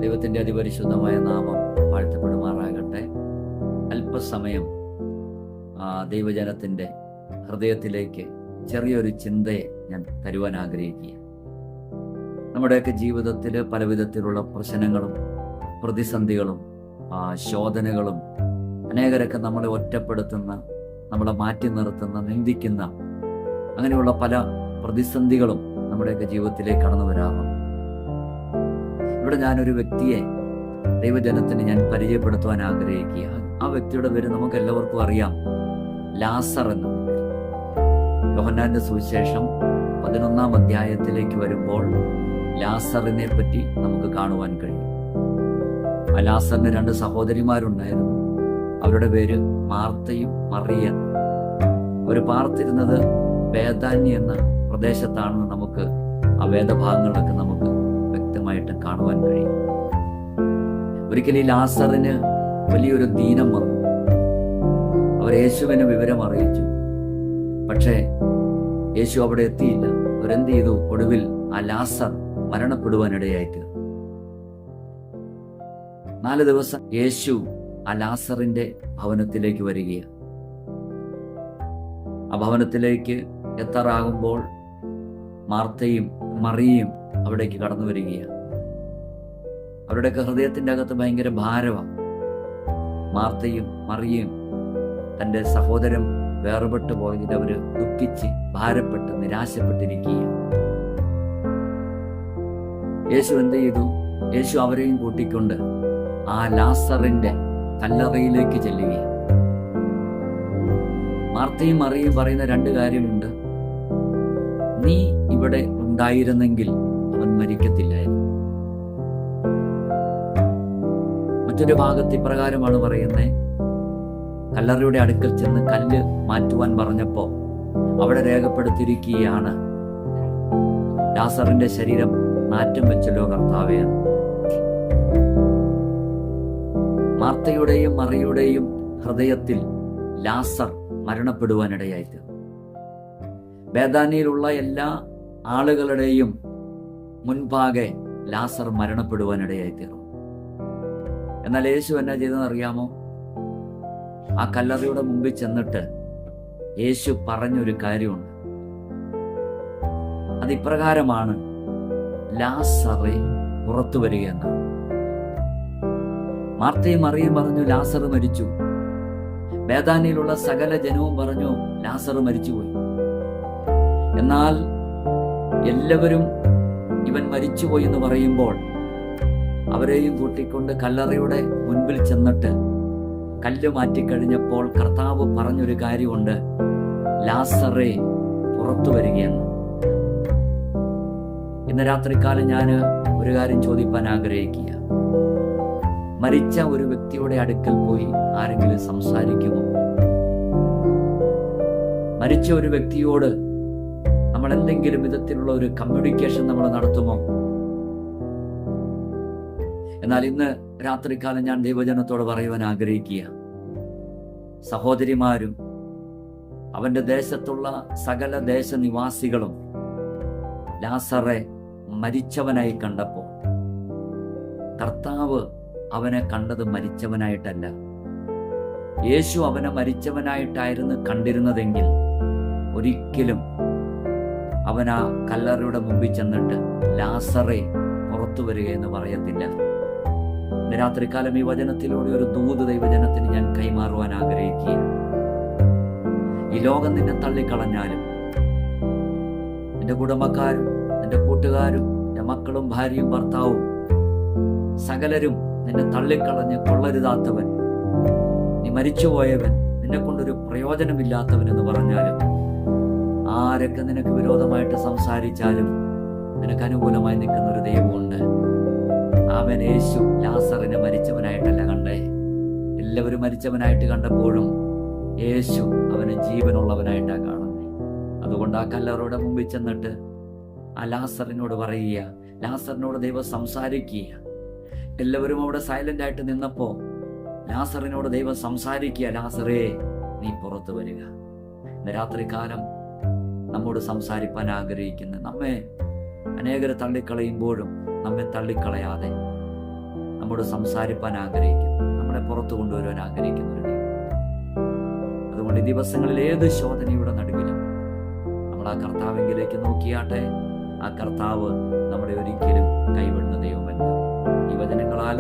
ദൈവത്തിൻ്റെ അതിപരിശുദ്ധമായ നാമം വാഴ്ത്തപ്പെടുമാറാകട്ടെ. അല്പസമയം ദൈവജനത്തിൻ്റെ ഹൃദയത്തിലേക്ക് ചെറിയൊരു ചിന്തയെ ഞാൻ തരുവാൻ ആഗ്രഹിക്കുക. നമ്മുടെയൊക്കെ ജീവിതത്തിൽ പലവിധത്തിലുള്ള പ്രശ്നങ്ങളും പ്രതിസന്ധികളും ശോധനകളും അനേകരൊക്കെ നമ്മളെ ഒറ്റപ്പെടുത്തുന്ന, നമ്മളെ മാറ്റി നിർത്തുന്ന, നിന്ദിക്കുന്ന അങ്ങനെയുള്ള പല പ്രതിസന്ധികളും നമ്മുടെയൊക്കെ ജീവിതത്തിലേക്ക് കടന്നു വരാറുണ്ട്. ഇവിടെ ഞാനൊരു വ്യക്തിയെ ദൈവജനത്തിന് ഞാൻ പരിചയപ്പെടുത്തുവാൻ ആഗ്രഹിക്കുക. ആ വ്യക്തിയുടെ പേര് നമുക്ക് എല്ലാവർക്കും അറിയാം, ലാസർ എന്ന. യോഹന്നാന്റെ സുവിശേഷം 11-ാം അധ്യായത്തിലേക്ക് വരുമ്പോൾ ലാസറിനെ പറ്റി നമുക്ക് കാണുവാൻ കഴിയും. ആ ലാസറിന് 2 സഹോദരിമാരുണ്ടായിരുന്നു. അവരുടെ പേര് മാർത്തയും മറിയം. അവർ പാർത്തിരുന്നത് ബേഥാന്യ എന്ന പ്രദേശത്താണെന്ന് നമുക്ക് ആ വേദഭാഗങ്ങളിലൊക്കെ നമുക്ക് വ്യക്തമായിട്ട് കാണുവാൻ കഴിയും. ഒരിക്കലും ഈ ലാസറിന് വലിയൊരു ദീനം വന്നു. അവർ യേശുവിന് വിവരം അറിയിച്ചു. പക്ഷേ യേശു അവിടെ എത്തിയില്ല. അവരെന്ത് ചെയ്തു? ഒടുവിൽ ആ ലാസർ മരണപ്പെടുവാനിടയായിട്ട് 4 ദിവസം യേശു ആ ലാസറിന്റെ ഭവനത്തിലേക്ക് വരികയാണ്. ആ ഭവനത്തിലേക്ക് എത്താറാകുമ്പോൾ മാർത്തയും മറിയയും അവിടേക്ക് കടന്നു വരികയാണ്. അവരുടെയൊക്കെ ഹൃദയത്തിൻ്റെ അകത്ത് ഭയങ്കര ഭാരമാണ്. മാർത്തയും മറിയയും തൻ്റെ സഹോദരൻ വേർപെട്ടു പോയതിൽ അവർ ദുഃഖിച്ച് ഭാരപ്പെട്ട് നിരാശപ്പെട്ടിരിക്കുകയാണ്. യേശു എന്ത് ചെയ്തു? യേശു അവരെയും കൂട്ടിക്കൊണ്ട് ആ ലാസറിന്റെ കല്ലറയിലേക്ക് ചെല്ലുകയാണ്. മാർത്തയും മറിയയും പറയുന്ന 2 കാര്യമുണ്ട്. നീ ഇവിടെ ഉണ്ടായിരുന്നെങ്കിൽ അവൻ മരിക്കത്തില്ലായിരുന്നു. മറ്റൊരു ഭാഗത്ത് ഇപ്രകാരമാണ് പറയുന്നത്: കല്ലറയുടെ അടുക്കൽ ചെന്ന് കല്ല് മാറ്റുവാൻ പറഞ്ഞപ്പോ അവിടെ രേഖപ്പെടുത്തിയിരിക്കുകയാണ്, ലാസറിന്റെ ശരീരം നാറ്റം വെച്ചല്ലോ കർത്താവേ. മാർത്തയുടെയും മറിയയുടെയും ഹൃദയത്തിൽ ലാസർ മരണപ്പെടുവാനിടയായിട്ട് ബേഥാനിയിലുള്ള എല്ലാ ആളുകളുടെയും മുൻപാകെ ലാസർ മരണപ്പെടുവാനിടയായിത്തീർന്നു. എന്നാൽ യേശു എന്നാ ചെയ്തെന്ന് അറിയാമോ? ആ കല്ലറയുടെ മുമ്പിൽ ചെന്നിട്ട് യേശു പറഞ്ഞൊരു കാര്യമുണ്ട്. അതിപ്രകാരമാണ്: ലാസറെ പുറത്തു വരികയെന്നാണ്. മാർത്തയും മറിയയും പറഞ്ഞു, ലാസർ മരിച്ചു. ബേഥാനിയിലുള്ള സകല ജനവും പറഞ്ഞു, ലാസർ മരിച്ചുപോയി. എന്നാൽ എല്ലാവരും ഇവൻ മരിച്ചുപോയി എന്ന് പറയുമ്പോൾ അവരെയും കൂട്ടിക്കൊണ്ട് കല്ലറയുടെ മുൻപിൽ ചെന്നിട്ട് കല്ല് മാറ്റിക്കഴിഞ്ഞപ്പോൾ കർത്താവ് പറഞ്ഞൊരു കാര്യമുണ്ട്: ലാസറെ പുറത്തു വരികയെന്ന്. ഇന്ന് രാത്രികാലം ഞാൻ ഒരു കാര്യം ചോദിപ്പാൻ ആഗ്രഹിക്കുക. മരിച്ച ഒരു വ്യക്തിയുടെ അടുക്കൽ പോയി ആരെങ്കിലും സംസാരിക്കുമോ? മരിച്ച ഒരു വ്യക്തിയോട് നമ്മൾ എന്തെങ്കിലും വിധത്തിലുള്ള ഒരു കമ്മ്യൂണിക്കേഷൻ നമ്മൾ നടത്തുമോ? എന്നാൽ ഇന്ന് രാത്രികാലം ഞാൻ ദൈവജനത്തോട് പറയുവാൻ ആഗ്രഹിക്കുക, സഹോദരിമാരും അവന്റെ ദേശത്തുള്ള സകല ദേശനിവാസികളും ലാസറെ മരിച്ചവനായി കണ്ടപ്പോൾ കർത്താവ് അവനെ കണ്ടത് മരിച്ചവനായിട്ടല്ല. യേശു അവനെ മരിച്ചവനായിട്ടായിരുന്നു കണ്ടിരുന്നതെങ്കിൽ ഒരിക്കലും അവൻ ആ കല്ലറയുടെ മുമ്പിൽ ചെന്നിട്ട് ലാസറെ പുറത്തു വരിക എന്ന് പറയത്തില്ല. ഇന്ന് രാത്രികാലം ഈ വചനത്തിലൂടെ ഒരു ദൂത് ദൈവജനത്തിന് ഞാൻ കൈമാറുവാൻ ആഗ്രഹിക്കുക. ഈ ലോകം നിന്നെ തള്ളിക്കളഞ്ഞാലും, നിന്റെ കുടുംബക്കാരും നിന്റെ കൂട്ടുകാരും നിന്റെ മക്കളും ഭാര്യയും ഭർത്താവും സകലരും നിന്നെ തള്ളിക്കളഞ്ഞ് കൊള്ളരുതാത്തവൻ, നീ മരിച്ചുപോയവൻ, നിന്നെ കൊണ്ടൊരു പ്രയോജനമില്ലാത്തവൻ എന്ന് പറഞ്ഞാലും, ആരൊക്കെ നിനക്ക് വിരോധമായിട്ട് സംസാരിച്ചാലും നിനക്ക് അനുകൂലമായി നിൽക്കുന്ന ഒരു ദൈവമുണ്ട്. അവൻ യേശു ലാസറിനെ മരിച്ചവനായിട്ടല്ല കണ്ടേ. എല്ലാവരും മരിച്ചവനായിട്ട് കണ്ടപ്പോഴും യേശു അവനെ ജീവനുള്ളവനായിട്ടാണ് കാണുന്നത്. അതുകൊണ്ട് ആ കല്ലറയുടെ മുമ്പിൽ ചെന്നിട്ട് ആ ലാസറിനോട് പറയുക, ലാസറിനോട് ദൈവം സംസാരിക്കുക. എല്ലാവരും അവിടെ സൈലന്റ് ആയിട്ട് നിന്നപ്പോ ലാസറിനോട് ദൈവം സംസാരിക്കുക, ലാസറേ നീ പുറത്തു വരിക. ഇന്ന് രാത്രികാലം നമ്മോട് സംസാരിപ്പാൻ ആഗ്രഹിക്കുന്ന, നമ്മെ അനേകരെ തള്ളിക്കളയുമ്പോഴും നമ്മെ തള്ളിക്കളയാതെ നമ്മോട് സംസാരിപ്പാൻ ആഗ്രഹിക്കുന്നു, നമ്മളെ പുറത്തു കൊണ്ടുവരുവാൻ ആഗ്രഹിക്കുന്ന ഒരു ദൈവം. അതുകൊണ്ട് ഈ ദിവസങ്ങളിൽ ഏത് ശോധനയുടെ നടുവിലും നമ്മൾ ആ കർത്താവിലേക്ക് നോക്കിയാട്ടെ. ആ കർത്താവ് നമ്മളെ ഒരിക്കലും കൈവിടുന്ന ദൈവമല്ല. ഈ വചനങ്ങളാൽ